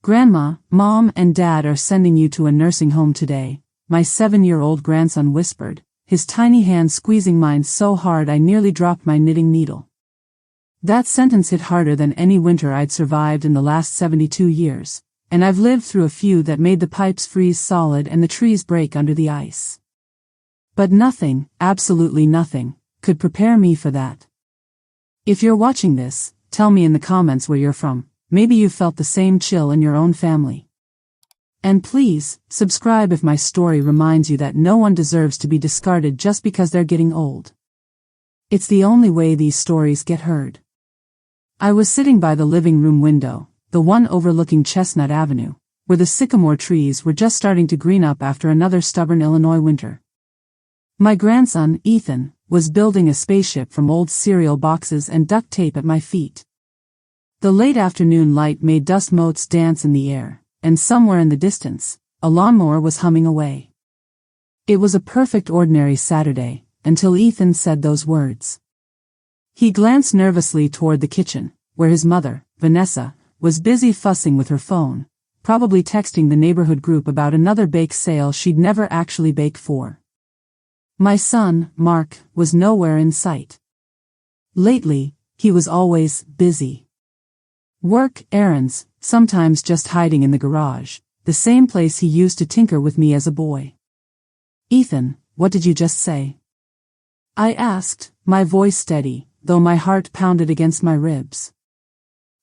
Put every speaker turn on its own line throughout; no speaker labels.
"Grandma, Mom, and Dad are sending you to a nursing home today," my 7-year-old grandson whispered, his tiny hand squeezing mine so hard I nearly dropped my knitting needle. That sentence hit harder than any winter I'd survived in the last 72 years, and I've lived through a few that made the pipes freeze solid and the trees break under the ice. But nothing, absolutely nothing, could prepare me for that. If you're watching this, tell me in the comments where you're from. Maybe you felt the same chill in your own family. And please, subscribe if my story reminds you that no one deserves to be discarded just because they're getting old. It's the only way these stories get heard. I was sitting by the living room window, the one overlooking Chestnut Avenue, where the sycamore trees were just starting to green up after another stubborn Illinois winter. My grandson, Ethan, was building a spaceship from old cereal boxes and duct tape at my feet. The late afternoon light made dust motes dance in the air, and somewhere in the distance, a lawnmower was humming away. It was a perfect ordinary Saturday, until Ethan said those words. He glanced nervously toward the kitchen, where his mother, Vanessa, was busy fussing with her phone, probably texting the neighborhood group about another bake sale she'd never actually baked for. My son, Mark, was nowhere in sight. Lately, he was always busy. Work, errands, sometimes just hiding in the garage, the same place he used to tinker with me as a boy. "Ethan, what did you just say?" I asked, my voice steady, though my heart pounded against my ribs.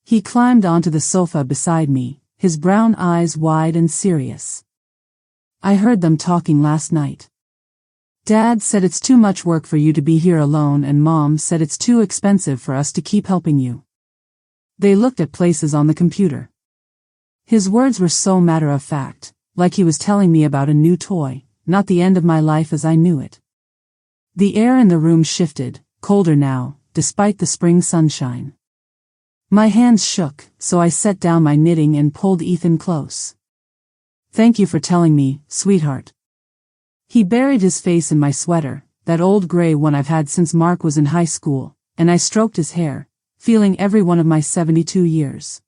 He climbed onto the sofa beside me, his brown eyes wide and serious. "I heard them talking last night. Dad said it's too much work for you to be here alone, and Mom said it's too expensive for us to keep helping you." They looked at places on the computer. His words were so matter-of-fact, like he was telling me about a new toy, not the end of my life as I knew it. The air in the room shifted, colder now, despite the spring sunshine. My hands shook, so I set down my knitting and pulled Ethan close. "Thank you for telling me, sweetheart." He buried his face in my sweater, that old gray one I've had since Mark was in high school, and I stroked his hair, feeling every one of my 72 years.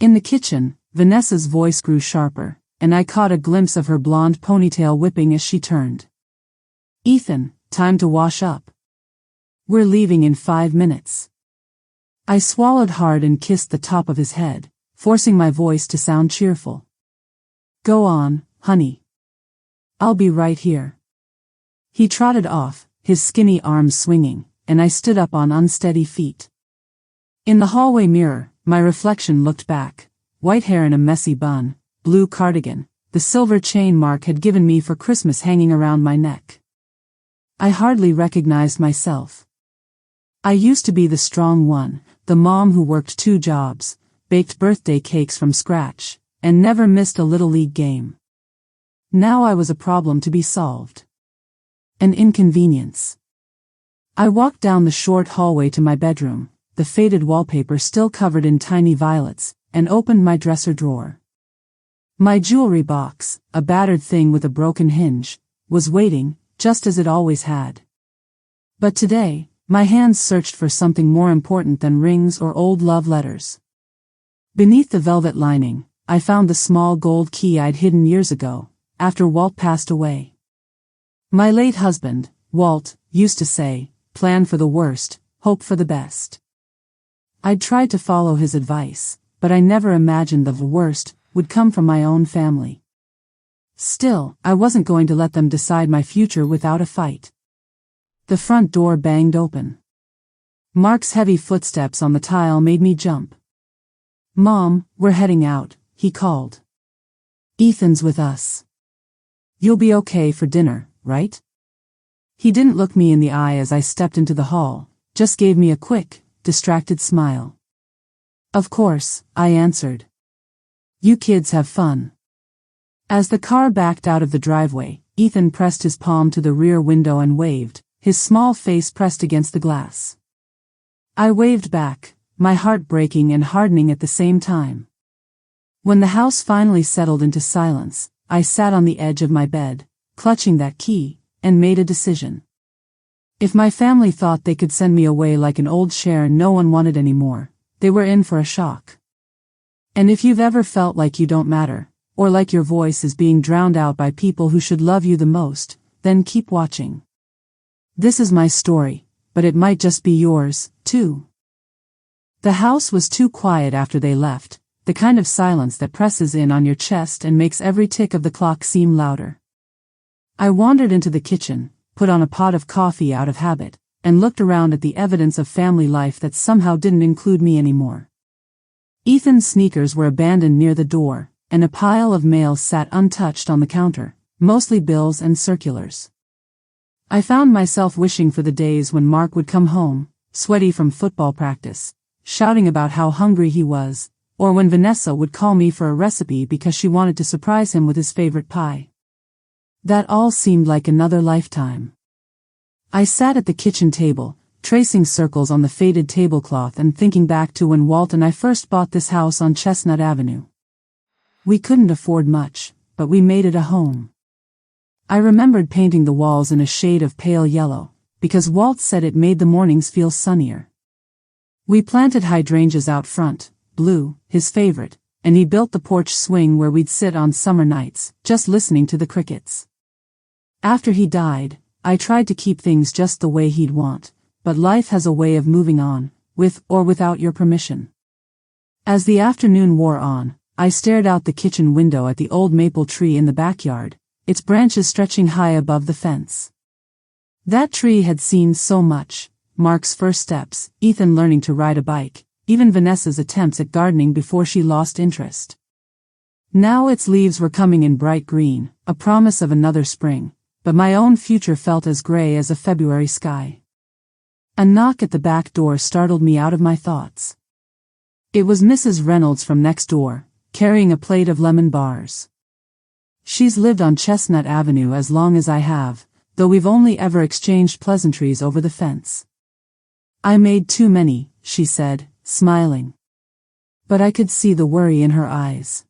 In the kitchen, Vanessa's voice grew sharper, and I caught a glimpse of her blonde ponytail whipping as she turned. "Ethan, time to wash up. We're leaving in 5 minutes." I swallowed hard and kissed the top of his head, forcing my voice to sound cheerful. "Go on, honey. I'll be right here." He trotted off, his skinny arms swinging, and I stood up on unsteady feet. In the hallway mirror, my reflection looked back, white hair in a messy bun, blue cardigan, the silver chain Mark had given me for Christmas hanging around my neck. I hardly recognized myself. I used to be the strong one, the mom who worked 2 jobs, baked birthday cakes from scratch, and never missed a Little League game. Now I was a problem to be solved. An inconvenience. I walked down the short hallway to my bedroom, the faded wallpaper still covered in tiny violets, and opened my dresser drawer. My jewelry box, a battered thing with a broken hinge, was waiting, just as it always had. But today, my hands searched for something more important than rings or old love letters. Beneath the velvet lining, I found the small gold key I'd hidden years ago, after Walt passed away. My late husband, Walt, used to say, "Plan for the worst, hope for the best." I'd tried to follow his advice, but I never imagined the worst would come from my own family. Still, I wasn't going to let them decide my future without a fight. The front door banged open. Mark's heavy footsteps on the tile made me jump. "Mom, we're heading out," he called. "Ethan's with us. You'll be okay for dinner, right?" He didn't look me in the eye as I stepped into the hall, just gave me a quick, distracted smile. "Of course," I answered. "You kids have fun." As the car backed out of the driveway, Ethan pressed his palm to the rear window and waved, his small face pressed against the glass. I waved back, my heart breaking and hardening at the same time. When the house finally settled into silence, I sat on the edge of my bed, clutching that key, and made a decision. If my family thought they could send me away like an old share no one wanted anymore, they were in for a shock. And if you've ever felt like you don't matter, or like your voice is being drowned out by people who should love you the most, then keep watching. This is my story, but it might just be yours, too. The house was too quiet after they left, the kind of silence that presses in on your chest and makes every tick of the clock seem louder. I wandered into the kitchen, put on a pot of coffee out of habit, and looked around at the evidence of family life that somehow didn't include me anymore. Ethan's sneakers were abandoned near the door, and a pile of mail sat untouched on the counter, mostly bills and circulars. I found myself wishing for the days when Mark would come home, sweaty from football practice, shouting about how hungry he was, or when Vanessa would call me for a recipe because she wanted to surprise him with his favorite pie. That all seemed like another lifetime. I sat at the kitchen table, tracing circles on the faded tablecloth and thinking back to when Walt and I first bought this house on Chestnut Avenue. We couldn't afford much, but we made it a home. I remembered painting the walls in a shade of pale yellow, because Walt said it made the mornings feel sunnier. We planted hydrangeas out front, blue, his favorite, and he built the porch swing where we'd sit on summer nights, just listening to the crickets. After he died, I tried to keep things just the way he'd want, but life has a way of moving on, with or without your permission. As the afternoon wore on, I stared out the kitchen window at the old maple tree in the backyard, its branches stretching high above the fence. That tree had seen so much: Mark's first steps, Ethan learning to ride a bike, even Vanessa's attempts at gardening before she lost interest. Now its leaves were coming in bright green, a promise of another spring, but my own future felt as gray as a February sky. A knock at the back door startled me out of my thoughts. It was Mrs. Reynolds from next door, carrying a plate of lemon bars. She's lived on Chestnut Avenue as long as I have, though we've only ever exchanged pleasantries over the fence. I made too many, she said, smiling. But I could see the worry in her eyes.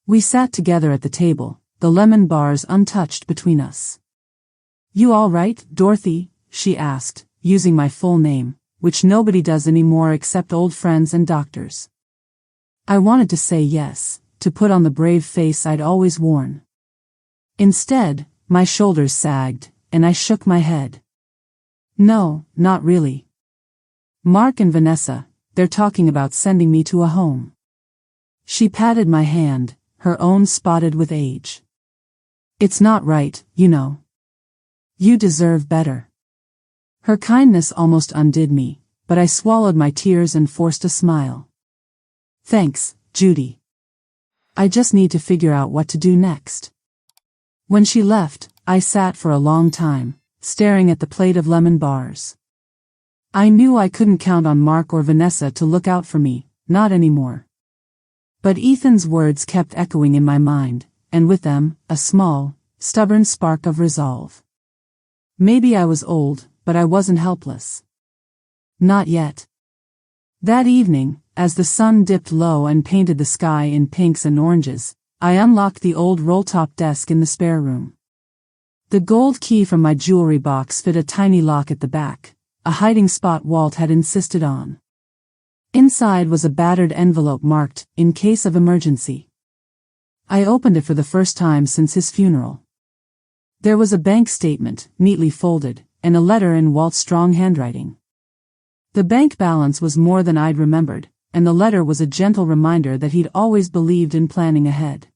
We sat together at the table, the lemon bars untouched between us. "You all right, Dorothy?" she asked, using my full name, which nobody does anymore except old friends and doctors. I wanted to say yes, to put on the brave face I'd always worn. Instead, my shoulders sagged, and I shook my head. "No, not really. Mark and Vanessa, they're talking about sending me to a home." She patted my hand, her own spotted with age. "It's not right, you know. You deserve better." Her kindness almost undid me, but I swallowed my tears and forced a smile. "Thanks, Judy. I just need to figure out what to do next." When she left, I sat for a long time, staring at the plate of lemon bars. I knew I couldn't count on Mark or Vanessa to look out for me, not anymore. But Ethan's words kept echoing in my mind, and with them, a small, stubborn spark of resolve. Maybe I was old, but I wasn't helpless. Not yet. That evening, as the sun dipped low and painted the sky in pinks and oranges, I unlocked the old roll-top desk in the spare room. The gold key from my jewelry box fit a tiny lock at the back, a hiding spot Walt had insisted on. Inside was a battered envelope marked, "In case of emergency." I opened it for the first time since his funeral. There was a bank statement, neatly folded, and a letter in Walt's strong handwriting. The bank balance was more than I'd remembered, and the letter was a gentle reminder that he'd always believed in planning ahead.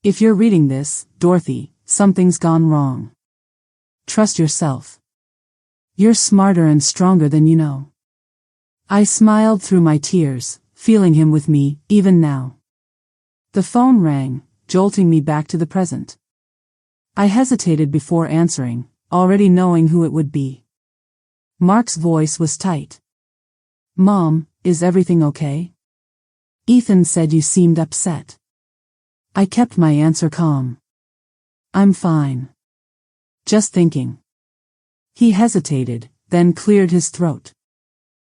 "If you're reading this, Dorothy, something's gone wrong. Trust yourself. You're smarter and stronger than you know." I smiled through my tears, feeling him with me, even now. The phone rang, jolting me back to the present. I hesitated before answering, already knowing who it would be. Mark's voice was tight. "Mom, is everything okay? Ethan said you seemed upset." I kept my answer calm. "I'm fine. Just thinking." He hesitated, then cleared his throat.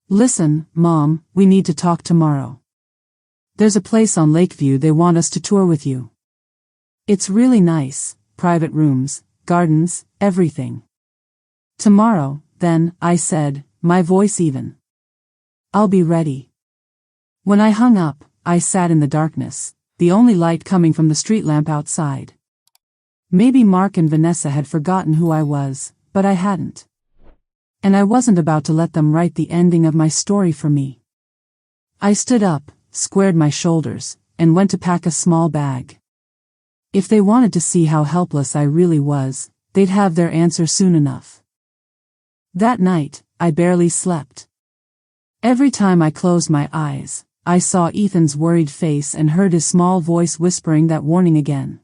"Listen, Mom, we need to talk tomorrow. There's a place on Lakeview they want us to tour with you. It's really nice, private rooms, gardens, everything." "Tomorrow, then," I said, my voice even. "I'll be ready." When I hung up, I sat in the darkness, the only light coming from the street lamp outside. Maybe Mark and Vanessa had forgotten who I was, but I hadn't. And I wasn't about to let them write the ending of my story for me. I stood up, squared my shoulders, and went to pack a small bag. If they wanted to see how helpless I really was, they'd have their answer soon enough. That night, I barely slept. Every time I closed my eyes, I saw Ethan's worried face and heard his small voice whispering that warning again.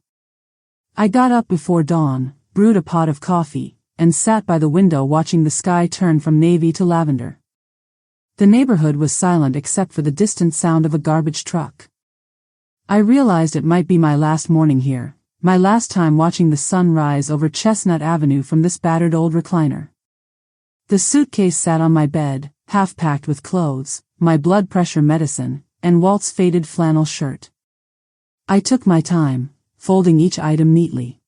I got up before dawn, brewed a pot of coffee, and sat by the window watching the sky turn from navy to lavender. The neighborhood was silent except for the distant sound of a garbage truck. I realized it might be my last morning here, my last time watching the sun rise over Chestnut Avenue from this battered old recliner. The suitcase sat on my bed, half packed with clothes, my blood pressure medicine, and Walt's faded flannel shirt. I took my time, folding each item neatly.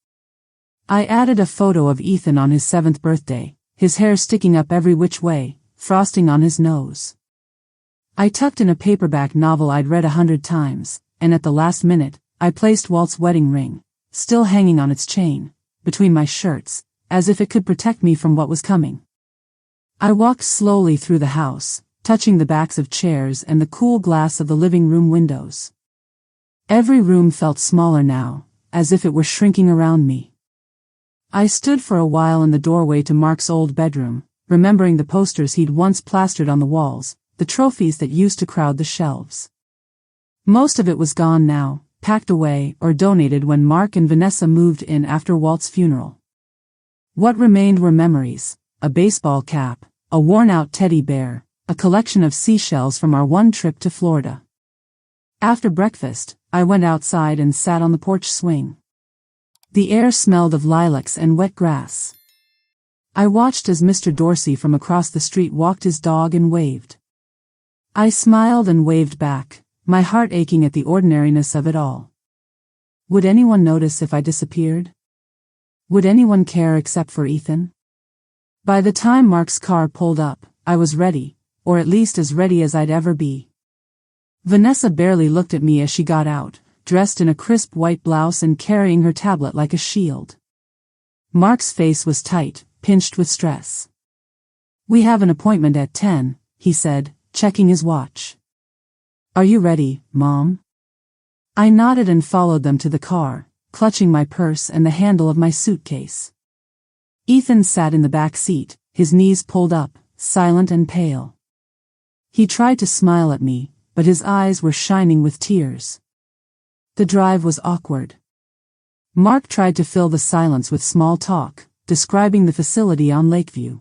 I added a photo of Ethan on his 7th birthday, his hair sticking up every which way, frosting on his nose. I tucked in a paperback novel I'd read 100 times, and at the last minute, I placed Walt's wedding ring, still hanging on its chain, between my shirts, as if it could protect me from what was coming. I walked slowly through the house, touching the backs of chairs and the cool glass of the living room windows. Every room felt smaller now, as if it were shrinking around me. I stood for a while in the doorway to Mark's old bedroom, remembering the posters he'd once plastered on the walls, the trophies that used to crowd the shelves. Most of it was gone now, packed away or donated when Mark and Vanessa moved in after Walt's funeral. What remained were memories, a baseball cap, a worn-out teddy bear, a collection of seashells from our one trip to Florida. After breakfast, I went outside and sat on the porch swing. The air smelled of lilacs and wet grass. I watched as Mr. Dorsey from across the street walked his dog and waved. I smiled and waved back, my heart aching at the ordinariness of it all. Would anyone notice if I disappeared? Would anyone care except for Ethan? By the time Mark's car pulled up, I was ready, or at least as ready as I'd ever be. Vanessa barely looked at me as she got out, dressed in a crisp white blouse and carrying her tablet like a shield. Mark's face was tight, pinched with stress. "We have an appointment at 10, he said, checking his watch. "Are you ready, Mom?" I nodded and followed them to the car, clutching my purse and the handle of my suitcase. Ethan sat in the back seat, his knees pulled up, silent and pale. He tried to smile at me, but his eyes were shining with tears. The drive was awkward. Mark tried to fill the silence with small talk, describing the facility on Lakeview.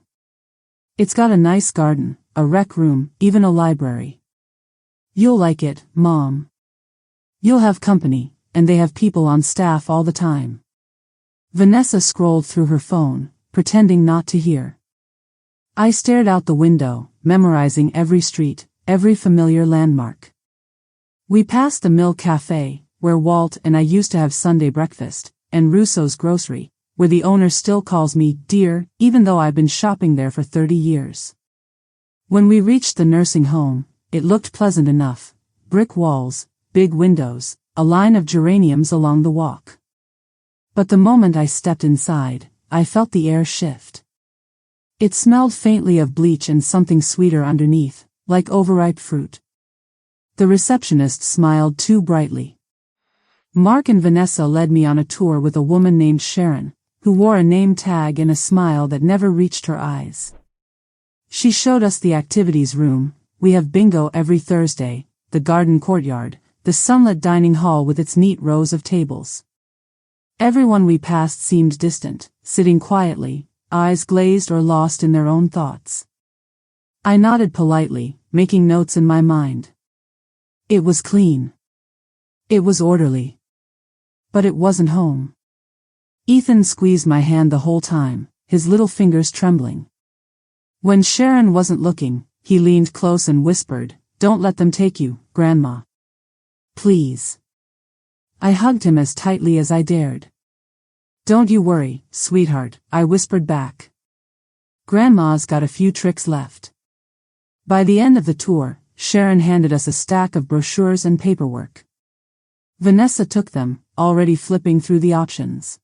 "It's got a nice garden, a rec room, even a library. You'll like it, Mom. You'll have company, and they have people on staff all the time." Vanessa scrolled through her phone, pretending not to hear. I stared out the window, memorizing every street, every familiar landmark. We passed the Mill Cafe, where Walt and I used to have Sunday breakfast, and Russo's Grocery, where the owner still calls me dear, even though I've been shopping there for 30 years. When we reached the nursing home, it looked pleasant enough: brick walls, big windows, a line of geraniums along the walk. But the moment I stepped inside, I felt the air shift. It smelled faintly of bleach and something sweeter underneath, like overripe fruit. The receptionist smiled too brightly. Mark and Vanessa led me on a tour with a woman named Sharon, who wore a name tag and a smile that never reached her eyes. She showed us the activities room. We have bingo every Thursday, the garden courtyard, the sunlit dining hall with its neat rows of tables. Everyone we passed seemed distant, sitting quietly, eyes glazed or lost in their own thoughts. I nodded politely, making notes in my mind. It was clean. It was orderly. But it wasn't home. Ethan squeezed my hand the whole time, his little fingers trembling. When Sharon wasn't looking, he leaned close and whispered, "Don't let them take you, Grandma. Please." I hugged him as tightly as I dared. "Don't you worry, sweetheart," I whispered back. "Grandma's got a few tricks left." By the end of the tour, Sharon handed us a stack of brochures and paperwork. Vanessa took them, already flipping through the options.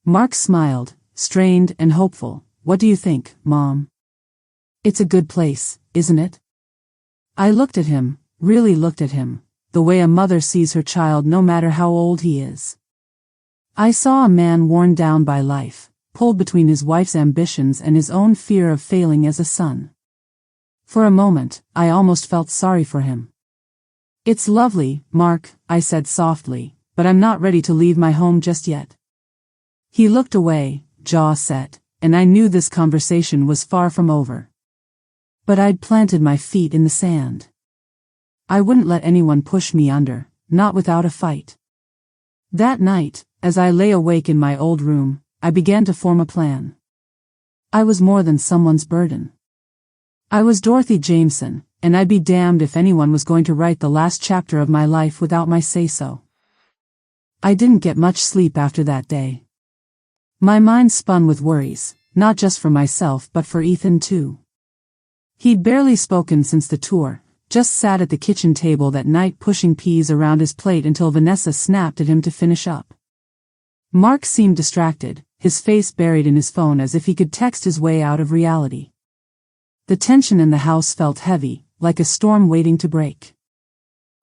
Mark smiled, strained and hopeful. What do you think, Mom? It's a good place, isn't it? I looked at him, really looked at him, the way a mother sees her child no matter how old he is. I saw a man worn down by life, pulled between his wife's ambitions and his own fear of failing as a son. For a moment, I almost felt sorry for him. It's lovely, Mark, I said softly, but I'm not ready to leave my home just yet. He looked away, jaw set, and I knew this conversation was far from over. But I'd planted my feet in the sand. I wouldn't let anyone push me under, not without a fight. That night, as I lay awake in my old room, I began to form a plan. I was more than someone's burden. I was Dorothy Jameson, and I'd be damned if anyone was going to write the last chapter of my life without my say-so. I didn't get much sleep after that day. My mind spun with worries, not just for myself but for Ethan too. He'd barely spoken since the tour, just sat at the kitchen table that night pushing peas around his plate until Vanessa snapped at him to finish up. Mark seemed distracted, his face buried in his phone as if he could text his way out of reality. The tension in the house felt heavy, like a storm waiting to break.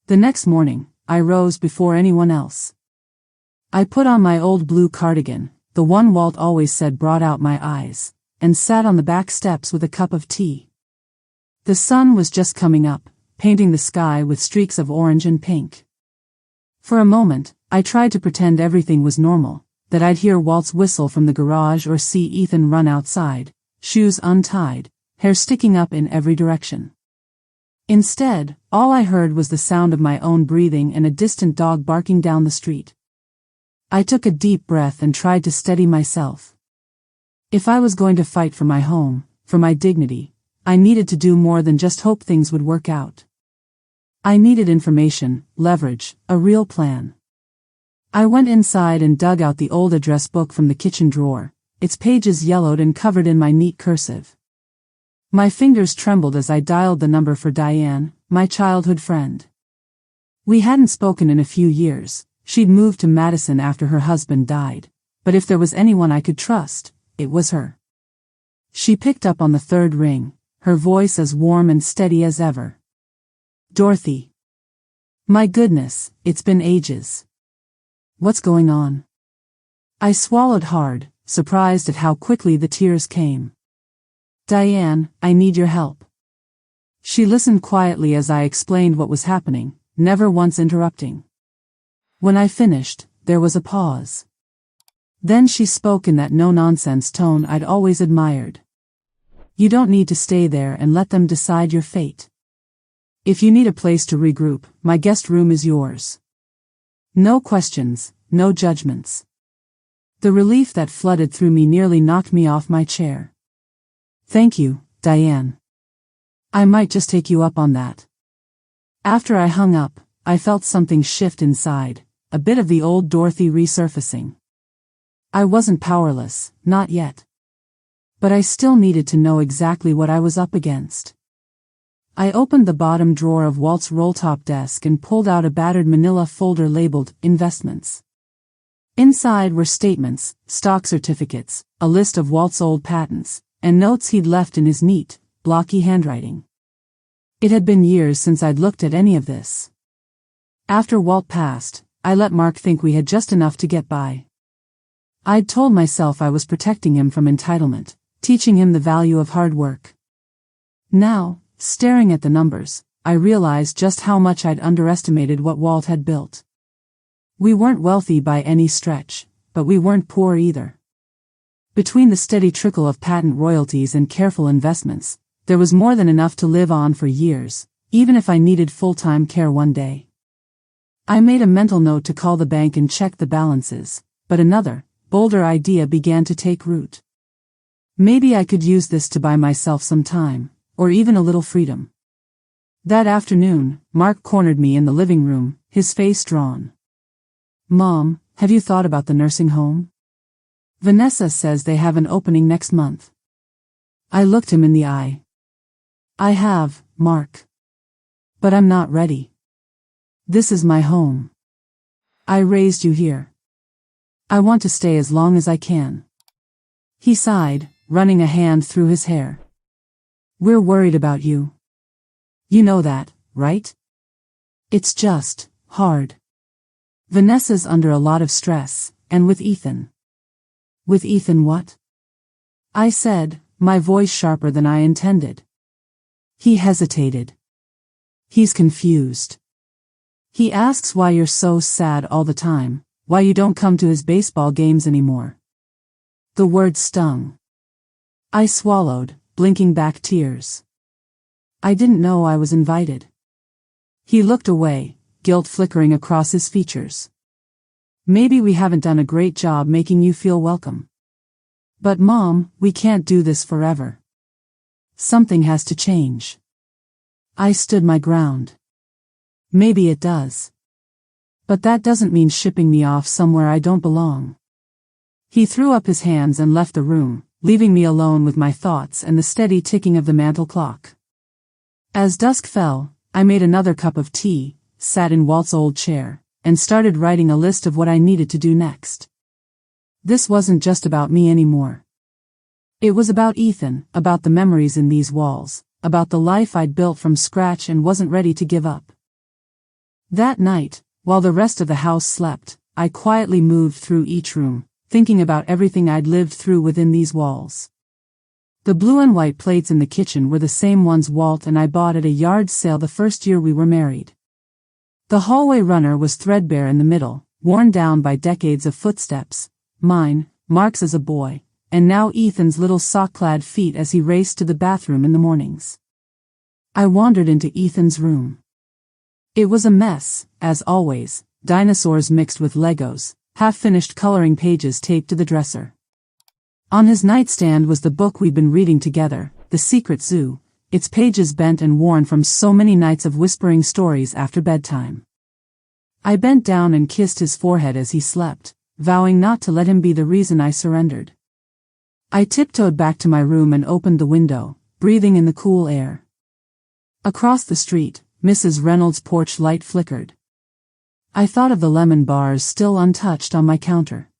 The next morning, I rose before anyone else. I put on my old blue cardigan, the one Walt always said brought out my eyes, and sat on the back steps with a cup of tea. The sun was just coming up, painting the sky with streaks of orange and pink. For a moment, I tried to pretend everything was normal, that I'd hear Walt's whistle from the garage or see Ethan run outside, shoes untied, hair sticking up in every direction. Instead, all I heard was the sound of my own breathing and a distant dog barking down the street. I took a deep breath and tried to steady myself. If I was going to fight for my home, for my dignity, I needed to do more than just hope things would work out. I needed information, leverage, a real plan. I went inside and dug out the old address book from the kitchen drawer, its pages yellowed and covered in my neat cursive. My fingers trembled as I dialed the number for Diane, my childhood friend. We hadn't spoken in a few years. She'd moved to Madison after her husband died, but if there was anyone I could trust, it was her. She picked up on the third ring, her voice as warm and steady as ever. Dorothy. My goodness, it's been ages. What's going on? I swallowed hard, surprised at how quickly the tears came. Diane, I need your help. She listened quietly as I explained what was happening, never once interrupting. When I finished, there was a pause. Then she spoke in that no-nonsense tone I'd always admired. You don't need to stay there and let them decide your fate. If you need a place to regroup, my guest room is yours. No questions, no judgments. The relief that flooded through me nearly knocked me off my chair. Thank you, Diane. I might just take you up on that. After I hung up, I felt something shift inside, a bit of the old Dorothy resurfacing. I wasn't powerless, not yet. But I still needed to know exactly what I was up against. I opened the bottom drawer of Walt's roll-top desk and pulled out a battered manila folder labeled Investments. Inside were statements, stock certificates, a list of Walt's old patents, and notes he'd left in his neat, blocky handwriting. It had been years since I'd looked at any of this. After Walt passed, I let Mark think we had just enough to get by. I'd told myself I was protecting him from entitlement, teaching him the value of hard work. Now, staring at the numbers, I realized just how much I'd underestimated what Walt had built. We weren't wealthy by any stretch, but we weren't poor either. Between the steady trickle of patent royalties and careful investments, there was more than enough to live on for years, even if I needed full-time care one day. I made a mental note to call the bank and check the balances, but another, bolder idea began to take root. Maybe I could use this to buy myself some time, or even a little freedom. That afternoon, Mark cornered me in the living room, his face drawn. Mom, have you thought about the nursing home? Vanessa says they have an opening next month. I looked him in the eye. I have, Mark. But I'm not ready. This is my home. I raised you here. I want to stay as long as I can. He sighed, running a hand through his hair. We're worried about you. You know that, right? It's just hard. Vanessa's under a lot of stress, and with Ethan. With Ethan what? I said, my voice sharper than I intended. He hesitated. He's confused. He asks why you're so sad all the time, why you don't come to his baseball games anymore. The word stung. I swallowed, blinking back tears. I didn't know I was invited. He looked away, guilt flickering across his features. Maybe we haven't done a great job making you feel welcome. But Mom, we can't do this forever. Something has to change. I stood my ground. Maybe it does. But that doesn't mean shipping me off somewhere I don't belong. He threw up his hands and left the room, leaving me alone with my thoughts and the steady ticking of the mantel clock. As dusk fell, I made another cup of tea, sat in Walt's old chair, and started writing a list of what I needed to do next. This wasn't just about me anymore. It was about Ethan, about the memories in these walls, about the life I'd built from scratch and wasn't ready to give up. That night, while the rest of the house slept, I quietly moved through each room, thinking about everything I'd lived through within these walls. The blue and white plates in the kitchen were the same ones Walt and I bought at a yard sale the first year we were married. The hallway runner was threadbare in the middle, worn down by decades of footsteps, mine, Mark's as a boy, and now Ethan's little sock-clad feet as he raced to the bathroom in the mornings. I wandered into Ethan's room. It was a mess, as always, dinosaurs mixed with Legos, half-finished coloring pages taped to the dresser. On his nightstand was the book we'd been reading together, The Secret Zoo, its pages bent and worn from so many nights of whispering stories after bedtime. I bent down and kissed his forehead as he slept, vowing not to let him be the reason I surrendered. I tiptoed back to my room and opened the window, breathing in the cool air. Across the street, Mrs. Reynolds' porch light flickered. I thought of the lemon bars still untouched on my counter.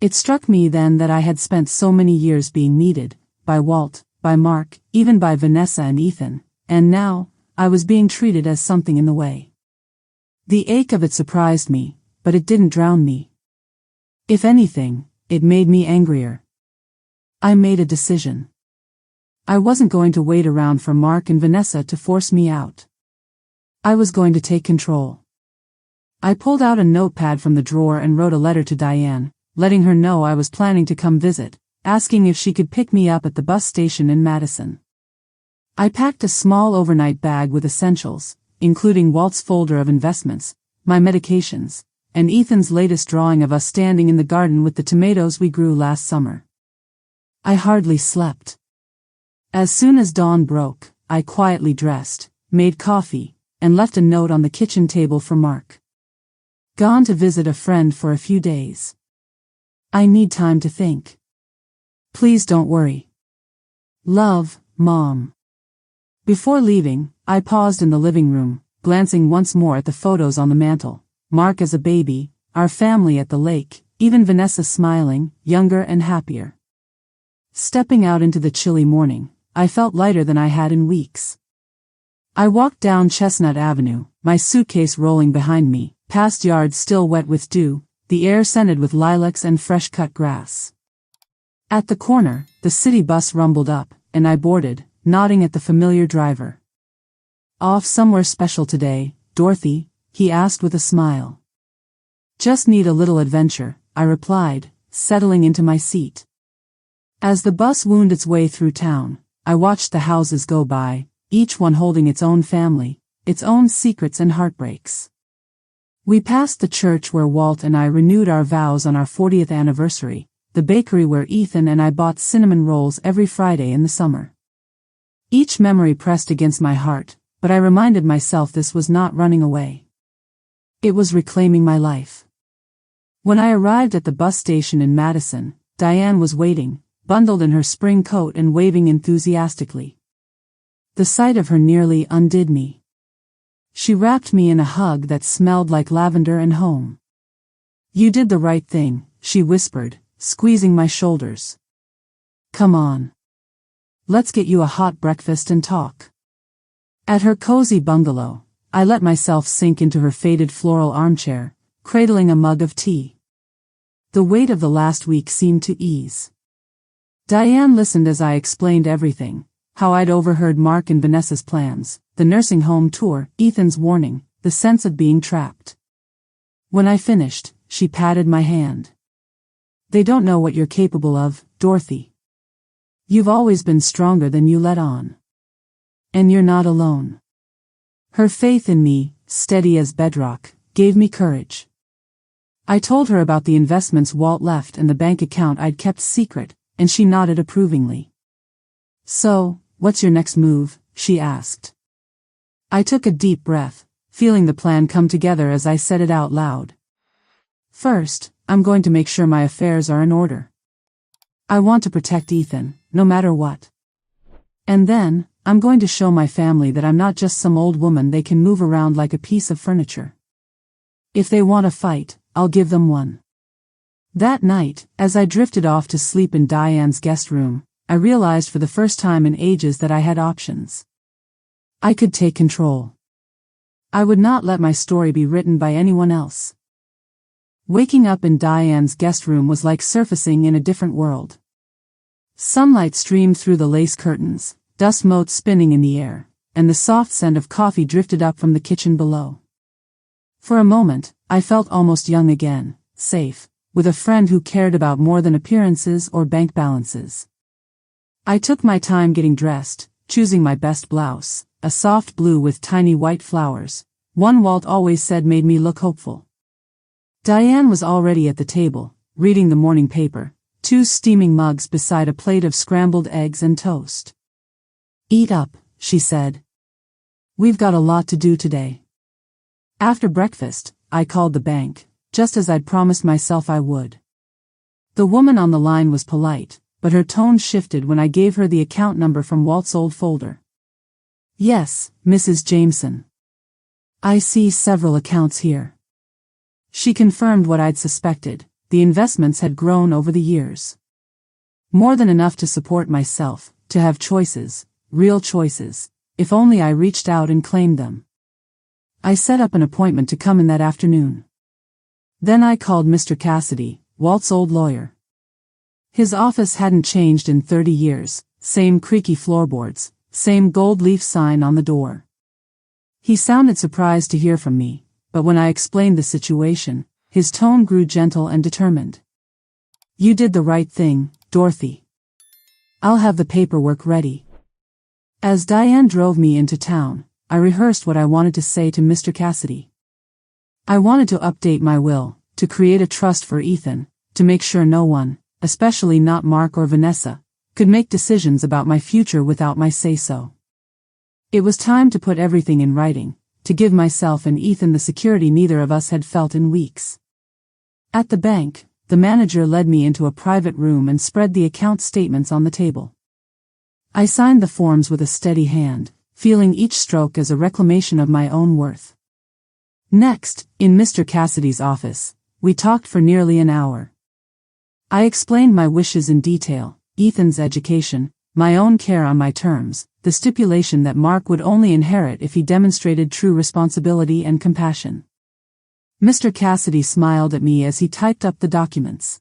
It struck me then that I had spent so many years being needed, by Walt, by Mark, even by Vanessa and Ethan, and now, I was being treated as something in the way. The ache of it surprised me, but it didn't drown me. If anything, it made me angrier. I made a decision. I wasn't going to wait around for Mark and Vanessa to force me out. I was going to take control. I pulled out a notepad from the drawer and wrote a letter to Diane, letting her know I was planning to come visit, asking if she could pick me up at the bus station in Madison. I packed a small overnight bag with essentials, including Walt's folder of investments, my medications, and Ethan's latest drawing of us standing in the garden with the tomatoes we grew last summer. I hardly slept. As soon as dawn broke, I quietly dressed, made coffee, and left a note on the kitchen table for Mark. Gone to visit a friend for a few days. I need time to think. Please don't worry. Love, Mom. Before leaving, I paused in the living room, glancing once more at the photos on the mantel, Mark as a baby, our family at the lake, even Vanessa smiling, younger and happier. Stepping out into the chilly morning, I felt lighter than I had in weeks. I walked down Chestnut Avenue, my suitcase rolling behind me, past yards still wet with dew, the air scented with lilacs and fresh-cut grass. At the corner, the city bus rumbled up, and I boarded, nodding at the familiar driver. Off somewhere special today, Dorothy? He asked with a smile. Just need a little adventure, I replied, settling into my seat. As the bus wound its way through town, I watched the houses go by, each one holding its own family, its own secrets and heartbreaks. We passed the church where Walt and I renewed our vows on our 40th anniversary, the bakery where Ethan and I bought cinnamon rolls every Friday in the summer. Each memory pressed against my heart, but I reminded myself this was not running away. It was reclaiming my life. When I arrived at the bus station in Madison, Diane was waiting, bundled in her spring coat and waving enthusiastically. The sight of her nearly undid me. She wrapped me in a hug that smelled like lavender and home. "You did the right thing," she whispered, squeezing my shoulders. "Come on. Let's get you a hot breakfast and talk." At her cozy bungalow, I let myself sink into her faded floral armchair, cradling a mug of tea. The weight of the last week seemed to ease. Diane listened as I explained everything, how I'd overheard Mark and Vanessa's plans, the nursing home tour, Ethan's warning, the sense of being trapped. When I finished, she patted my hand. "They don't know what you're capable of, Dorothy. You've always been stronger than you let on. And you're not alone." Her faith in me, steady as bedrock, gave me courage. I told her about the investments Walt left and the bank account I'd kept secret, and she nodded approvingly. "So, what's your next move?" she asked. I took a deep breath, feeling the plan come together as I said it out loud. "First, I'm going to make sure my affairs are in order. I want to protect Ethan, no matter what. And then, I'm going to show my family that I'm not just some old woman they can move around like a piece of furniture. If they want a fight, I'll give them one." That night, as I drifted off to sleep in Diane's guest room, I realized for the first time in ages that I had options. I could take control. I would not let my story be written by anyone else. Waking up in Diane's guest room was like surfacing in a different world. Sunlight streamed through the lace curtains, dust motes spinning in the air, and the soft scent of coffee drifted up from the kitchen below. For a moment, I felt almost young again, safe, with a friend who cared about more than appearances or bank balances. I took my time getting dressed, choosing my best blouse, a soft blue with tiny white flowers, one Walt always said made me look hopeful. Diane was already at the table, reading the morning paper, 2 steaming mugs beside a plate of scrambled eggs and toast. "Eat up," she said. "We've got a lot to do today." After breakfast, I called the bank, just as I'd promised myself I would. The woman on the line was polite, but her tone shifted when I gave her the account number from Walt's old folder. "Yes, Mrs. Jameson. I see several accounts here." She confirmed what I'd suspected. The investments had grown over the years. More than enough to support myself, to have choices, real choices, if only I reached out and claimed them. I set up an appointment to come in that afternoon. Then I called Mr. Cassidy, Walt's old lawyer. His office hadn't changed in 30 years, same creaky floorboards, same gold leaf sign on the door. He sounded surprised to hear from me, but when I explained the situation, his tone grew gentle and determined. "You did the right thing, Dorothy. I'll have the paperwork ready." As Diane drove me into town, I rehearsed what I wanted to say to Mr. Cassidy. I wanted to update my will, to create a trust for Ethan, to make sure no one, especially not Mark or Vanessa, could make decisions about my future without my say-so. It was time to put everything in writing, to give myself and Ethan the security neither of us had felt in weeks. At the bank, the manager led me into a private room and spread the account statements on the table. I signed the forms with a steady hand, feeling each stroke as a reclamation of my own worth. Next, in Mr. Cassidy's office, we talked for nearly an hour. I explained my wishes in detail, Ethan's education, my own care on my terms, the stipulation that Mark would only inherit if he demonstrated true responsibility and compassion. Mr. Cassidy smiled at me as he typed up the documents.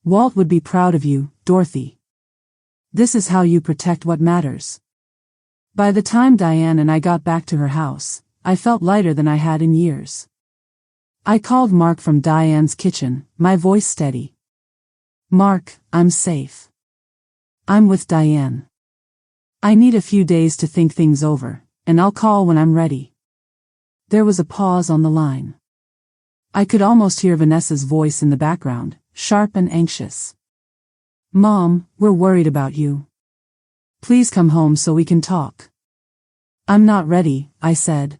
"Walt would be proud of you, Dorothy. This is how you protect what matters." By the time Diane and I got back to her house, I felt lighter than I had in years. I called Mark from Diane's kitchen, my voice steady. "Mark, I'm safe. I'm with Diane. I need a few days to think things over, and I'll call when I'm ready." There was a pause on the line. I could almost hear Vanessa's voice in the background, sharp and anxious. "Mom, we're worried about you. Please come home so we can talk." "I'm not ready," I said.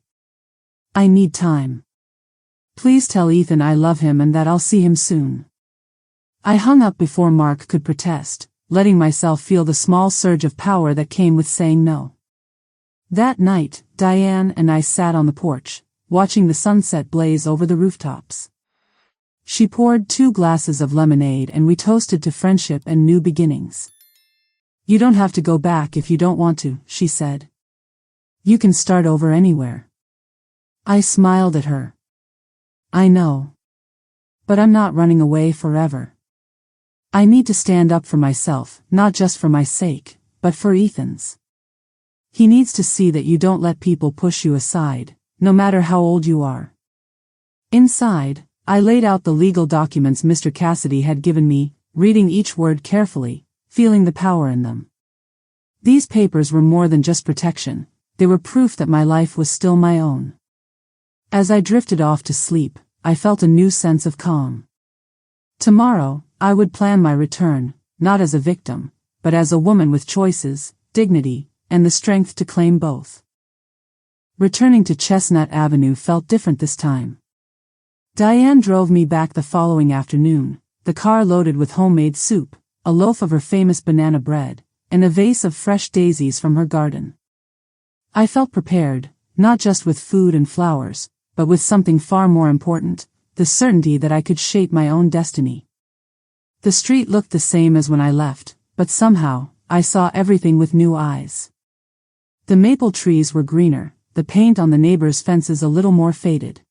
"I need time. Please tell Ethan I love him and that I'll see him soon." I hung up before Mark could protest, letting myself feel the small surge of power that came with saying no. That night, Diane and I sat on the porch, watching the sunset blaze over the rooftops. She poured 2 glasses of lemonade and we toasted to friendship and new beginnings. You don't have to go back if you don't want to, she said. You can start over anywhere. I smiled at her. I know. But I'm not running away forever. I need to stand up for myself, not just for my sake, but for Ethan's. He needs to see that you don't let people push you aside, no matter how old you are. Inside, I laid out the legal documents Mr. Cassidy had given me, reading each word carefully, feeling the power in them. These papers were more than just protection, they were proof that my life was still my own. As I drifted off to sleep, I felt a new sense of calm. Tomorrow, I would plan my return, not as a victim, but as a woman with choices, dignity, and the strength to claim both. Returning to Chestnut Avenue felt different this time. Diane drove me back the following afternoon, the car loaded with homemade soup, a loaf of her famous banana bread, and a vase of fresh daisies from her garden. I felt prepared, not just with food and flowers, but with something far more important, the certainty that I could shape my own destiny. The street looked the same as when I left, but somehow, I saw everything with new eyes. The maple trees were greener, the paint on the neighbors' fences a little more faded.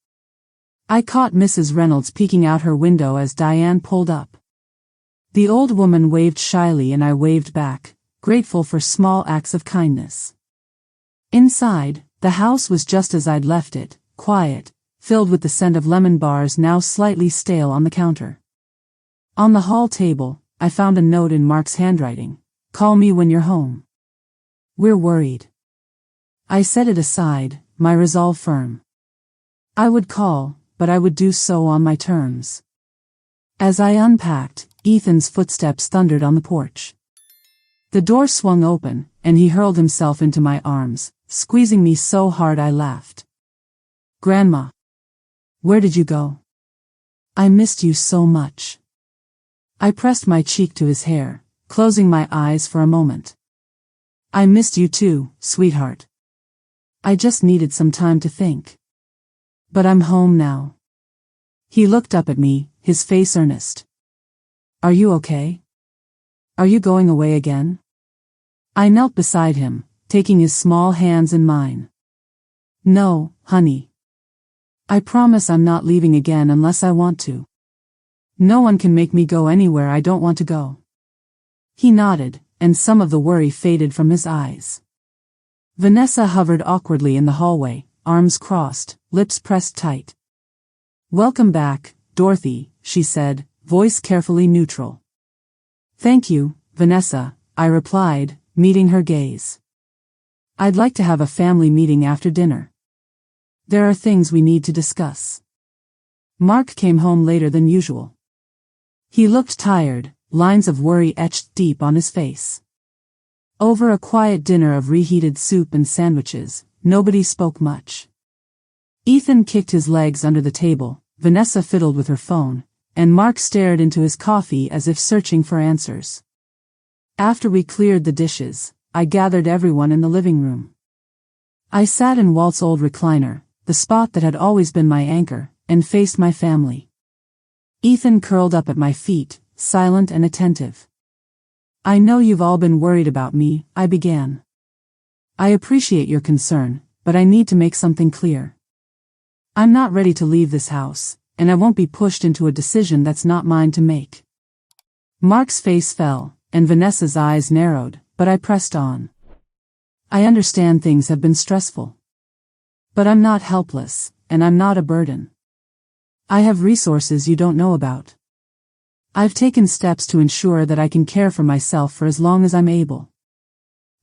I caught Mrs. Reynolds peeking out her window as Diane pulled up. The old woman waved shyly and I waved back, grateful for small acts of kindness. Inside, the house was just as I'd left it, quiet, filled with the scent of lemon bars now slightly stale on the counter. On the hall table, I found a note in Mark's handwriting. Call me when you're home. We're worried. I set it aside, my resolve firm. I would call, but I would do so on my terms. As I unpacked, Ethan's footsteps thundered on the porch. The door swung open, and he hurled himself into my arms, squeezing me so hard I laughed. Grandma. Where did you go? I missed you so much. I pressed my cheek to his hair, closing my eyes for a moment. I missed you too, sweetheart. I just needed some time to think. But I'm home now. He looked up at me, his face earnest. Are you okay? Are you going away again? I knelt beside him, taking his small hands in mine. No, honey. I promise I'm not leaving again unless I want to. No one can make me go anywhere I don't want to go. He nodded, and some of the worry faded from his eyes. Vanessa hovered awkwardly in the hallway, arms crossed, lips pressed tight. Welcome back, Dorothy, she said, voice carefully neutral. Thank you, Vanessa, I replied, meeting her gaze. I'd like to have a family meeting after dinner. There are things we need to discuss. Mark came home later than usual. He looked tired, lines of worry etched deep on his face. Over a quiet dinner of reheated soup and sandwiches, nobody spoke much. Ethan kicked his legs under the table, Vanessa fiddled with her phone, and Mark stared into his coffee as if searching for answers. After we cleared the dishes, I gathered everyone in the living room. I sat in Walt's old recliner, the spot that had always been my anchor, and faced my family. Ethan curled up at my feet, silent and attentive. I know you've all been worried about me, I began. I appreciate your concern, but I need to make something clear. I'm not ready to leave this house, and I won't be pushed into a decision that's not mine to make. Mark's face fell, and Vanessa's eyes narrowed, but I pressed on. I understand things have been stressful. But I'm not helpless, and I'm not a burden. I have resources you don't know about. I've taken steps to ensure that I can care for myself for as long as I'm able.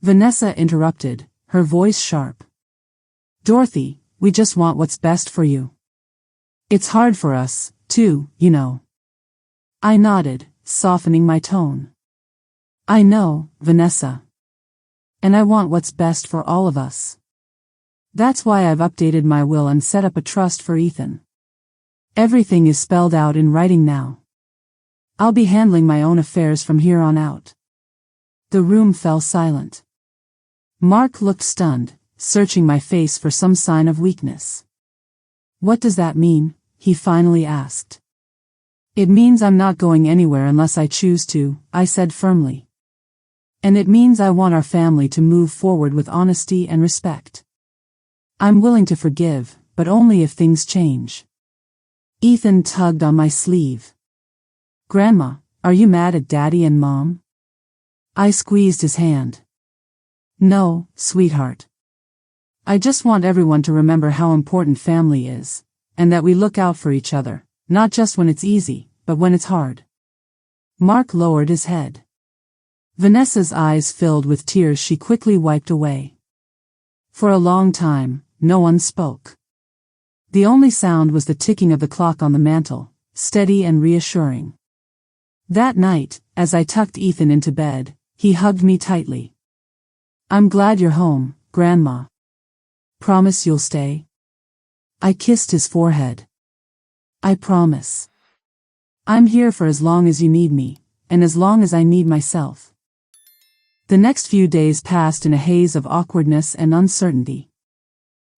Vanessa interrupted, her voice sharp. Dorothy, we just want what's best for you. It's hard for us, too, you know. I nodded, softening my tone. I know, Vanessa. And I want what's best for all of us. That's why I've updated my will and set up a trust for Ethan. Everything is spelled out in writing now. I'll be handling my own affairs from here on out. The room fell silent. Mark looked stunned, searching my face for some sign of weakness. "What does that mean?" he finally asked. "It means I'm not going anywhere unless I choose to," I said firmly. "And it means I want our family to move forward with honesty and respect. I'm willing to forgive, but only if things change." Ethan tugged on my sleeve. "Grandma, are you mad at Daddy and Mom?" I squeezed his hand. "No, sweetheart. I just want everyone to remember how important family is, and that we look out for each other, not just when it's easy, but when it's hard." Mark lowered his head. Vanessa's eyes filled with tears she quickly wiped away. For a long time, no one spoke. The only sound was the ticking of the clock on the mantel, steady and reassuring. That night, as I tucked Ethan into bed, he hugged me tightly. "I'm glad you're home, Grandma. Promise you'll stay?" I kissed his forehead. "I promise. I'm here for as long as you need me, and as long as I need myself." The next few days passed in a haze of awkwardness and uncertainty.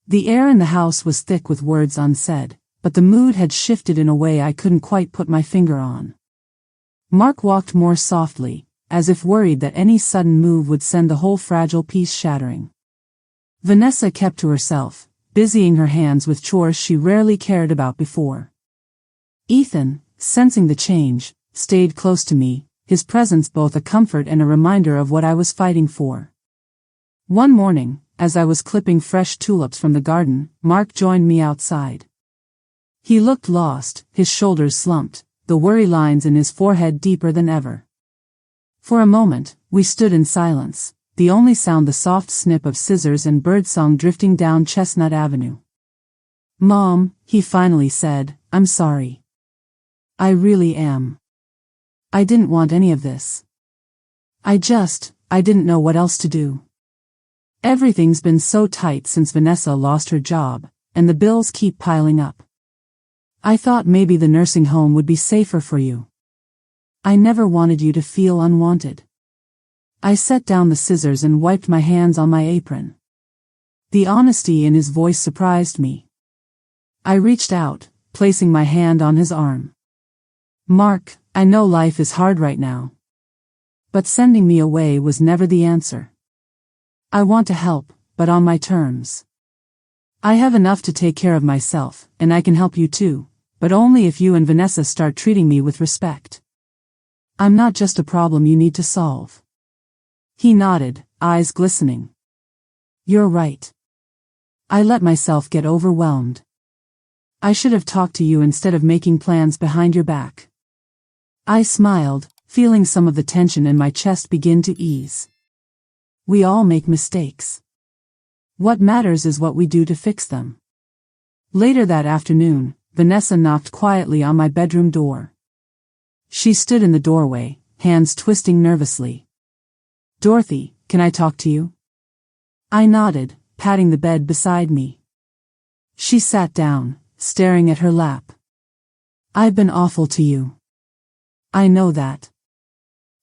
The air in the house was thick with words unsaid, but the mood had shifted in a way I couldn't quite put my finger on. Mark walked more softly, as if worried that any sudden move would send the whole fragile piece shattering. Vanessa kept to herself, busying her hands with chores she rarely cared about before. Ethan, sensing the change, stayed close to me, his presence both a comfort and a reminder of what I was fighting for. One morning, as I was clipping fresh tulips from the garden, Mark joined me outside. He looked lost, his shoulders slumped, the worry lines in his forehead deeper than ever. For a moment, we stood in silence, the only sound the soft snip of scissors and birdsong drifting down Chestnut Avenue. "Mom," he finally said, "I'm sorry. I really am. I didn't want any of this. I didn't know what else to do. Everything's been so tight since Vanessa lost her job, and the bills keep piling up. I thought maybe the nursing home would be safer for you. I never wanted you to feel unwanted." I set down the scissors and wiped my hands on my apron. The honesty in his voice surprised me. I reached out, placing my hand on his arm. "Mark, I know life is hard right now. But sending me away was never the answer. I want to help, but on my terms. I have enough to take care of myself, and I can help you too, but only if you and Vanessa start treating me with respect. I'm not just a problem you need to solve." He nodded, eyes glistening. "You're right. I let myself get overwhelmed. I should have talked to you instead of making plans behind your back." I smiled, feeling some of the tension in my chest begin to ease. We all make mistakes. What matters is what we do to fix them. Later that afternoon, Vanessa knocked quietly on my bedroom door. She stood in the doorway, hands twisting nervously. "Dorothy, can I talk to you?" I nodded, patting the bed beside me. She sat down, staring at her lap. "I've been awful to you. I know that.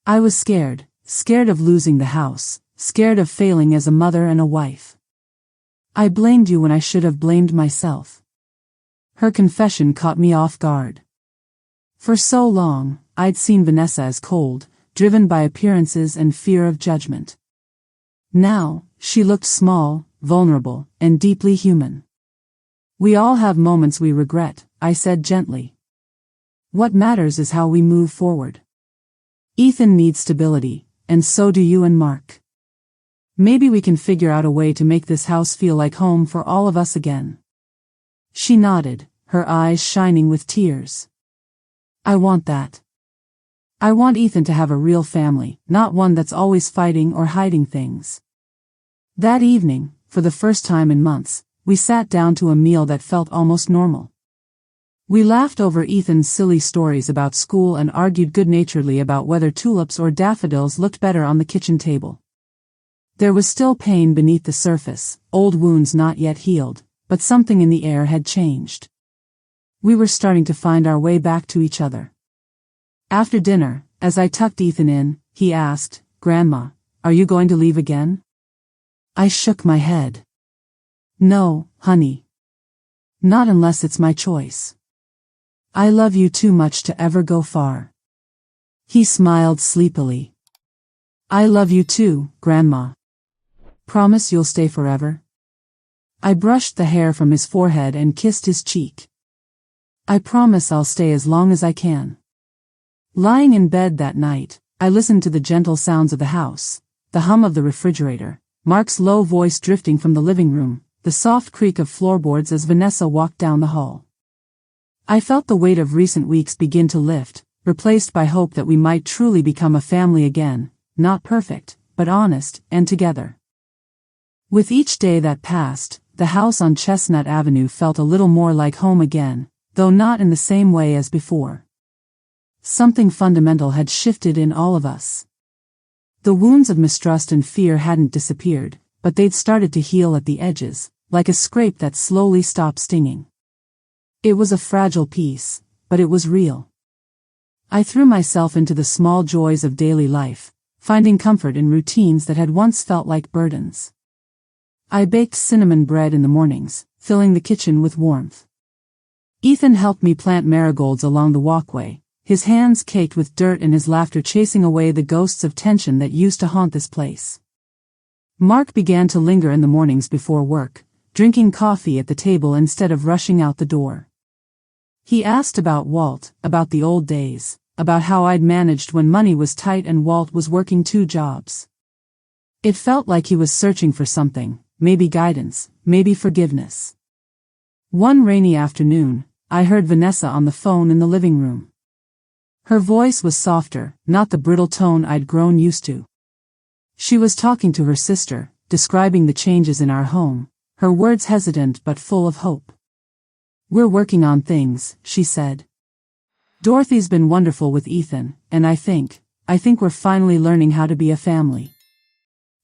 I was scared of losing the house, scared of failing as a mother and a wife. I blamed you when I should have blamed myself." Her confession caught me off guard. For so long, I'd seen Vanessa as cold, driven by appearances and fear of judgment. Now, she looked small, vulnerable, and deeply human. "We all have moments we regret," I said gently. "What matters is how we move forward. Ethan needs stability, and so do you and Mark. Maybe we can figure out a way to make this house feel like home for all of us again." She nodded, her eyes shining with tears. "I want that. I want Ethan to have a real family, not one that's always fighting or hiding things." That evening, for the first time in months, we sat down to a meal that felt almost normal. We laughed over Ethan's silly stories about school and argued good-naturedly about whether tulips or daffodils looked better on the kitchen table. There was still pain beneath the surface, old wounds not yet healed, but something in the air had changed. We were starting to find our way back to each other. After dinner, as I tucked Ethan in, he asked, "Grandma, are you going to leave again?" I shook my head. No, honey. Not unless it's my choice. I love you too much to ever go far. He smiled sleepily. I love you too, Grandma. Promise you'll stay forever? I brushed the hair from his forehead and kissed his cheek. I promise I'll stay as long as I can. Lying in bed that night, I listened to the gentle sounds of the house, the hum of the refrigerator, Mark's low voice drifting from the living room, the soft creak of floorboards as Vanessa walked down the hall. I felt the weight of recent weeks begin to lift, replaced by hope that we might truly become a family again, not perfect, but honest, and together. With each day that passed, the house on Chestnut Avenue felt a little more like home again, though not in the same way as before. Something fundamental had shifted in all of us. The wounds of mistrust and fear hadn't disappeared, but they'd started to heal at the edges, like a scrape that slowly stopped stinging. It was a fragile piece, but it was real. I threw myself into the small joys of daily life, finding comfort in routines that had once felt like burdens. I baked cinnamon bread in the mornings, filling the kitchen with warmth. Ethan helped me plant marigolds along the walkway, his hands caked with dirt and his laughter chasing away the ghosts of tension that used to haunt this place. Mark began to linger in the mornings before work, drinking coffee at the table instead of rushing out the door. He asked about Walt, about the old days, about how I'd managed when money was tight and Walt was working 2 jobs. It felt like he was searching for something, maybe guidance, maybe forgiveness. One rainy afternoon, I heard Vanessa on the phone in the living room. Her voice was softer, not the brittle tone I'd grown used to. She was talking to her sister, describing the changes in our home, her words hesitant but full of hope. We're working on things, she said. Dorothy's been wonderful with Ethan, and I think we're finally learning how to be a family.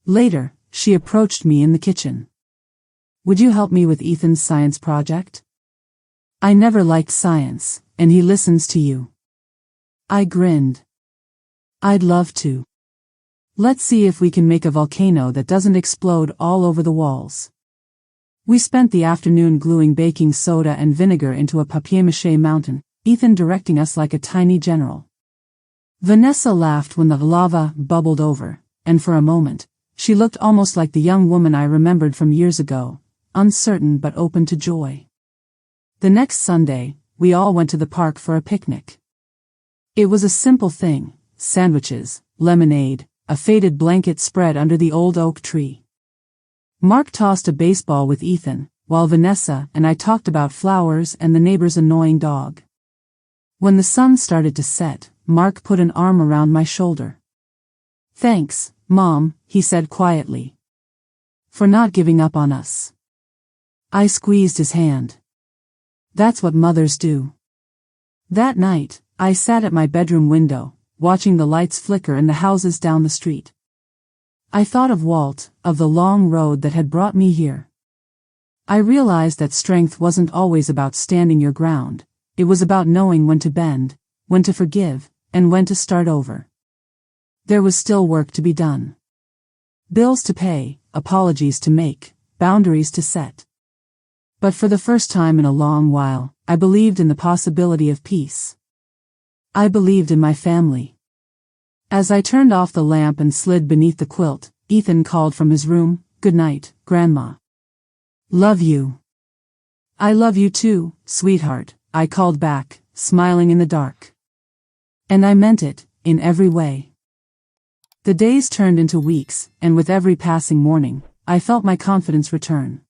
Later, she approached me in the kitchen. Would you help me with Ethan's science project? I never liked science, and he listens to you. I grinned. I'd love to. Let's see if we can make a volcano that doesn't explode all over the walls. We spent the afternoon gluing baking soda and vinegar into a papier-mâché mountain, Ethan directing us like a tiny general. Vanessa laughed when the lava bubbled over, and for a moment, she looked almost like the young woman I remembered from years ago, uncertain but open to joy. The next Sunday, we all went to the park for a picnic. It was a simple thing, sandwiches, lemonade, a faded blanket spread under the old oak tree. Mark tossed a baseball with Ethan, while Vanessa and I talked about flowers and the neighbor's annoying dog. When the sun started to set, Mark put an arm around my shoulder. Thanks, Mom, he said quietly. For not giving up on us. I squeezed his hand. That's what mothers do. That night, I sat at my bedroom window, watching the lights flicker in the houses down the street. I thought of Walt, of the long road that had brought me here. I realized that strength wasn't always about standing your ground, it was about knowing when to bend, when to forgive, and when to start over. There was still work to be done. Bills to pay, apologies to make, boundaries to set. But for the first time in a long while, I believed in the possibility of peace. I believed in my family. As I turned off the lamp and slid beneath the quilt, Ethan called from his room, "Good night, Grandma. Love you." "I love you too, sweetheart," I called back, smiling in the dark. And I meant it, in every way. The days turned into weeks, and with every passing morning, I felt my confidence return.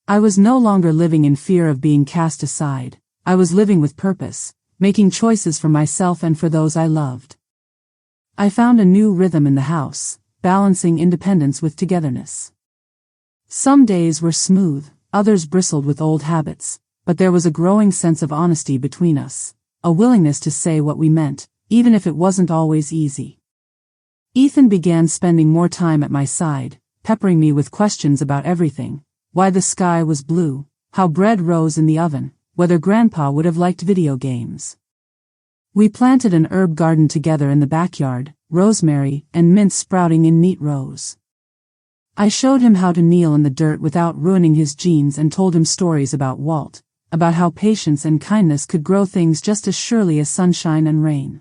I was no longer living in fear of being cast aside, I was living with purpose, making choices for myself and for those I loved. I found a new rhythm in the house, balancing independence with togetherness. Some days were smooth, others bristled with old habits, but there was a growing sense of honesty between us, a willingness to say what we meant, even if it wasn't always easy. Ethan began spending more time at my side, peppering me with questions about everything: why the sky was blue, how bread rose in the oven, whether Grandpa would have liked video games. We planted an herb garden together in the backyard, rosemary and mint sprouting in neat rows. I showed him how to kneel in the dirt without ruining his jeans and told him stories about Walt, about how patience and kindness could grow things just as surely as sunshine and rain.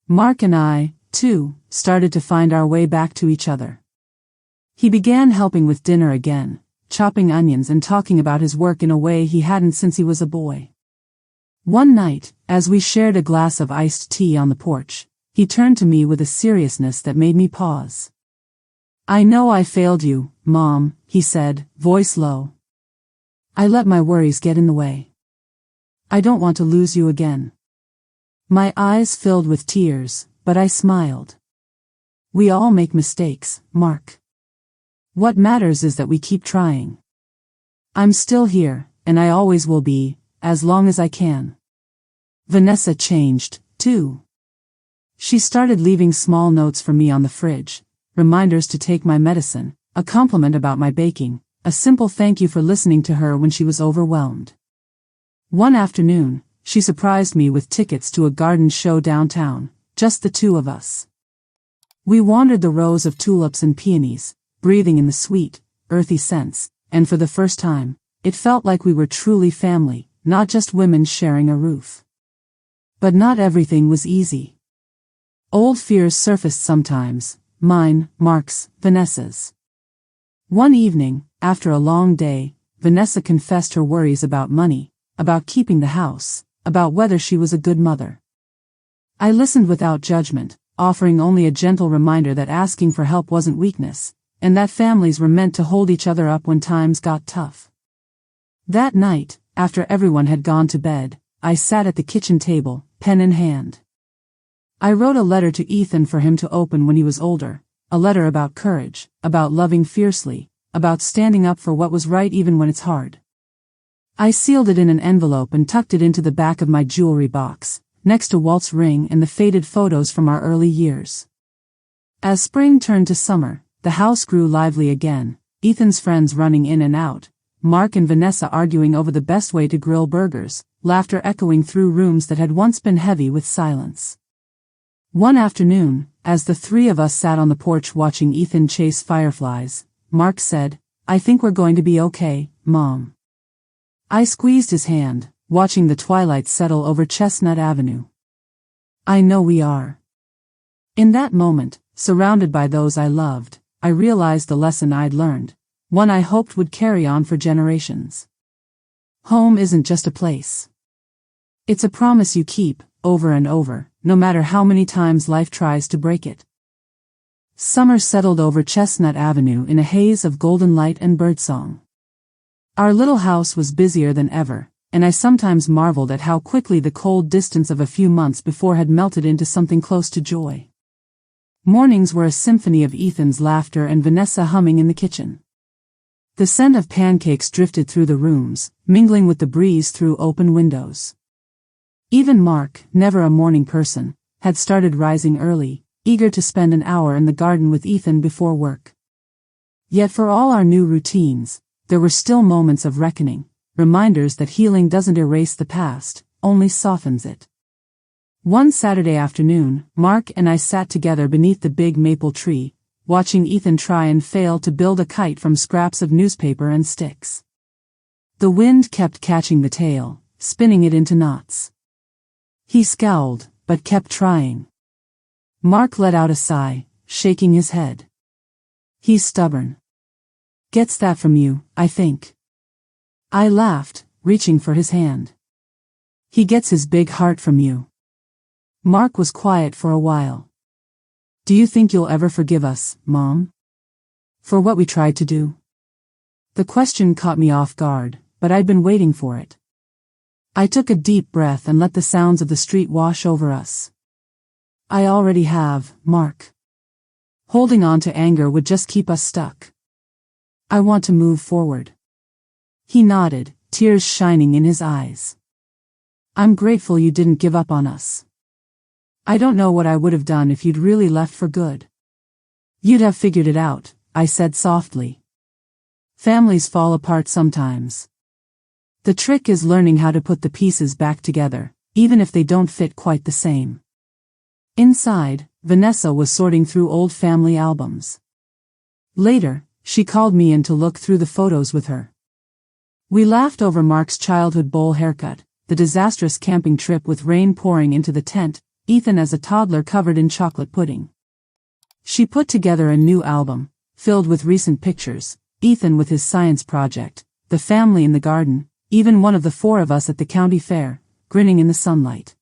Mark and I, too, started to find our way back to each other. He began helping with dinner again, chopping onions and talking about his work in a way he hadn't since he was a boy. One night, as we shared a glass of iced tea on the porch, he turned to me with a seriousness that made me pause. "I know I failed you, Mom," he said, voice low. "I let my worries get in the way. I don't want to lose you again." My eyes filled with tears, but I smiled. "We all make mistakes, Mark. What matters is that we keep trying. I'm still here, and I always will be, as long as I can." Vanessa changed, too. She started leaving small notes for me on the fridge, reminders to take my medicine, a compliment about my baking, a simple thank you for listening to her when she was overwhelmed. One afternoon, she surprised me with tickets to a garden show downtown, just the two of us. We wandered the rows of tulips and peonies, breathing in the sweet, earthy scents, and for the first time, it felt like we were truly family, not just women sharing a roof. But not everything was easy. Old fears surfaced sometimes, mine, Mark's, Vanessa's. One evening, after a long day, Vanessa confessed her worries about money, about keeping the house, about whether she was a good mother. I listened without judgment, offering only a gentle reminder that asking for help wasn't weakness, and that families were meant to hold each other up when times got tough. That night, after everyone had gone to bed, I sat at the kitchen table, pen in hand. I wrote a letter to Ethan for him to open when he was older, a letter about courage, about loving fiercely, about standing up for what was right even when it's hard. I sealed it in an envelope and tucked it into the back of my jewelry box, next to Walt's ring and the faded photos from our early years. As spring turned to summer, the house grew lively again, Ethan's friends running in and out, Mark and Vanessa arguing over the best way to grill burgers, laughter echoing through rooms that had once been heavy with silence. One afternoon, as the three of us sat on the porch watching Ethan chase fireflies, Mark said, "I think we're going to be okay, Mom." I squeezed his hand, watching the twilight settle over Chestnut Avenue. "I know we are." In that moment, surrounded by those I loved, I realized the lesson I'd learned, one I hoped would carry on for generations. Home isn't just a place. It's a promise you keep, over and over, no matter how many times life tries to break it. Summer settled over Chestnut Avenue in a haze of golden light and birdsong. Our little house was busier than ever, and I sometimes marveled at how quickly the cold distance of a few months before had melted into something close to joy. Mornings were a symphony of Ethan's laughter and Vanessa humming in the kitchen. The scent of pancakes drifted through the rooms, mingling with the breeze through open windows. Even Mark, never a morning person, had started rising early, eager to spend an hour in the garden with Ethan before work. Yet for all our new routines, there were still moments of reckoning, reminders that healing doesn't erase the past, only softens it. One Saturday afternoon, Mark and I sat together beneath the big maple tree, watching Ethan try and fail to build a kite from scraps of newspaper and sticks. The wind kept catching the tail, spinning it into knots. He scowled, but kept trying. Mark let out a sigh, shaking his head. "He's stubborn. Gets that from you, I think." I laughed, reaching for his hand. "He gets his big heart from you." Mark was quiet for a while. "Do you think you'll ever forgive us, Mom? For what we tried to do?" The question caught me off guard, but I'd been waiting for it. I took a deep breath and let the sounds of the street wash over us. "I already have, Mark. Holding on to anger would just keep us stuck. I want to move forward." He nodded, tears shining in his eyes. "I'm grateful you didn't give up on us. I don't know what I would have done if you'd really left for good." "You'd have figured it out," I said softly. "Families fall apart sometimes. The trick is learning how to put the pieces back together, even if they don't fit quite the same." Inside, Vanessa was sorting through old family albums. Later, she called me in to look through the photos with her. We laughed over Mark's childhood bowl haircut, the disastrous camping trip with rain pouring into the tent, Ethan as a toddler covered in chocolate pudding. She put together a new album, filled with recent pictures, Ethan with his science project, the family in the garden, even one of the four of us at the county fair, grinning in the sunlight.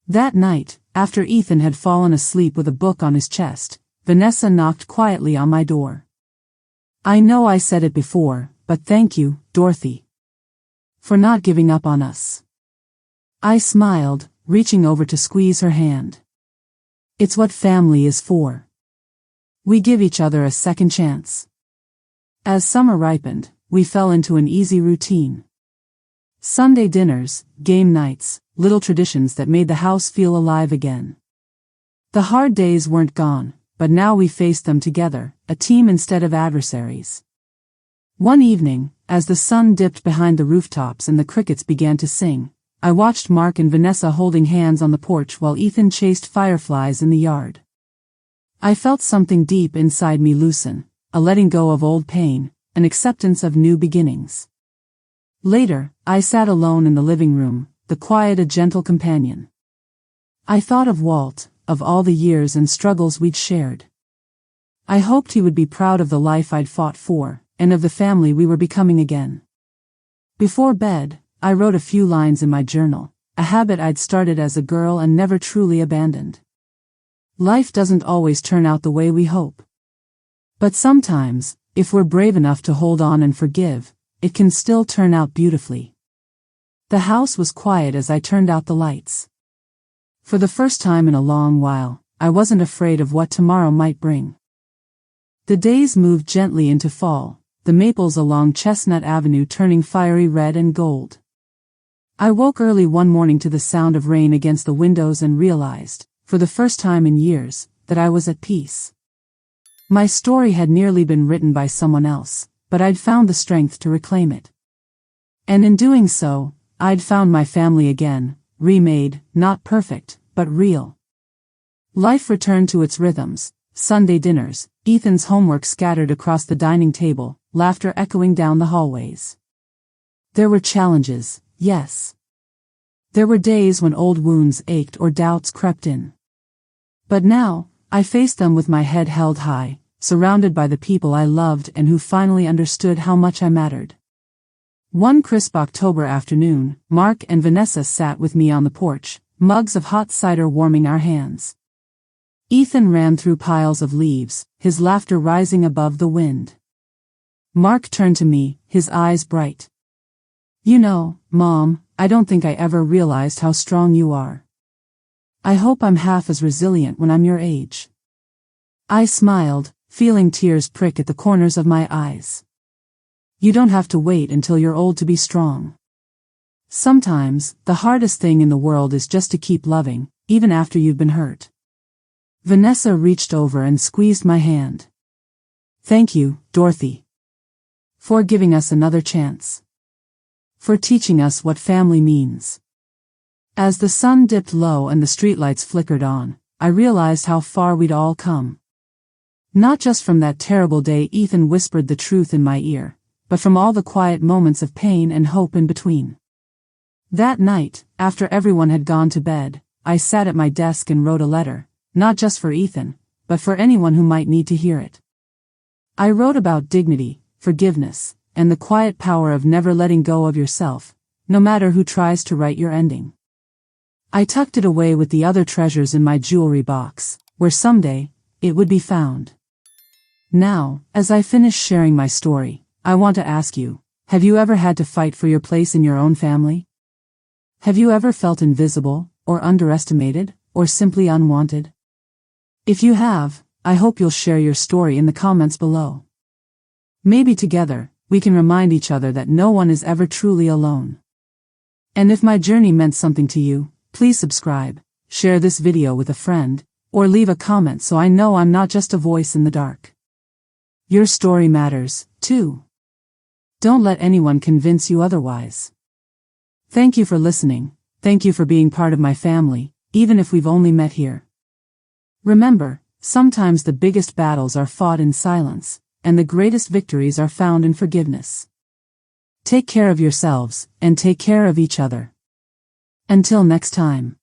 That night, after Ethan had fallen asleep with a book on his chest, Vanessa knocked quietly on my door. I know I said it before, but thank you, Dorothy, for not giving up on us. I smiled, reaching over to squeeze her hand. It's what family is for. We give each other a second chance. As summer ripened, we fell into an easy routine. Sunday dinners, game nights, little traditions that made the house feel alive again. The hard days weren't gone, but now we faced them together, a team instead of adversaries. One evening, as the sun dipped behind the rooftops and the crickets began to sing, I watched Mark and Vanessa holding hands on the porch while Ethan chased fireflies in the yard. I felt something deep inside me loosen, a letting go of old pain, an acceptance of new beginnings. Later, I sat alone in the living room, the quiet a gentle companion. I thought of Walt, of all the years and struggles we'd shared. I hoped he would be proud of the life I'd fought for, and of the family we were becoming again. Before bed, I wrote a few lines in my journal, a habit I'd started as a girl and never truly abandoned. Life doesn't always turn out the way we hope. But sometimes, if we're brave enough to hold on and forgive, it can still turn out beautifully. The house was quiet as I turned out the lights. For the first time in a long while, I wasn't afraid of what tomorrow might bring. The days moved gently into fall, the maples along Chestnut Avenue turning fiery red and gold. I woke early one morning to the sound of rain against the windows and realized, for the first time in years, that I was at peace. My story had nearly been written by someone else, but I'd found the strength to reclaim it. And in doing so, I'd found my family again, remade, not perfect, but real. Life returned to its rhythms, Sunday dinners, Ethan's homework scattered across the dining table, laughter echoing down the hallways. There were challenges, yes. There were days when old wounds ached or doubts crept in. But now, I faced them with my head held high, surrounded by the people I loved and who finally understood how much I mattered. One crisp October afternoon, Mark and Vanessa sat with me on the porch, mugs of hot cider warming our hands. Ethan ran through piles of leaves, his laughter rising above the wind. Mark turned to me, his eyes bright. You know, Mom, I don't think I ever realized how strong you are. I hope I'm half as resilient when I'm your age. I smiled, feeling tears prick at the corners of my eyes. You don't have to wait until you're old to be strong. Sometimes, the hardest thing in the world is just to keep loving, even after you've been hurt. Vanessa reached over and squeezed my hand. Thank you, Dorothy, for giving us another chance. For teaching us what family means. As the sun dipped low and the streetlights flickered on, I realized how far we'd all come. Not just from that terrible day Ethan whispered the truth in my ear, but from all the quiet moments of pain and hope in between. That night, after everyone had gone to bed, I sat at my desk and wrote a letter, not just for Ethan, but for anyone who might need to hear it. I wrote about dignity, forgiveness, and the quiet power of never letting go of yourself, no matter who tries to write your ending. I tucked it away with the other treasures in my jewelry box, where someday, it would be found. Now, as I finish sharing my story, I want to ask you, have you ever had to fight for your place in your own family? Have you ever felt invisible, or underestimated, or simply unwanted? If you have, I hope you'll share your story in the comments below. Maybe together, we can remind each other that no one is ever truly alone. And if my journey meant something to you, please subscribe, share this video with a friend, or leave a comment so I know I'm not just a voice in the dark. Your story matters, too. Don't let anyone convince you otherwise. Thank you for listening, thank you for being part of my family, even if we've only met here. Remember, sometimes the biggest battles are fought in silence, and the greatest victories are found in forgiveness. Take care of yourselves, and take care of each other. Until next time.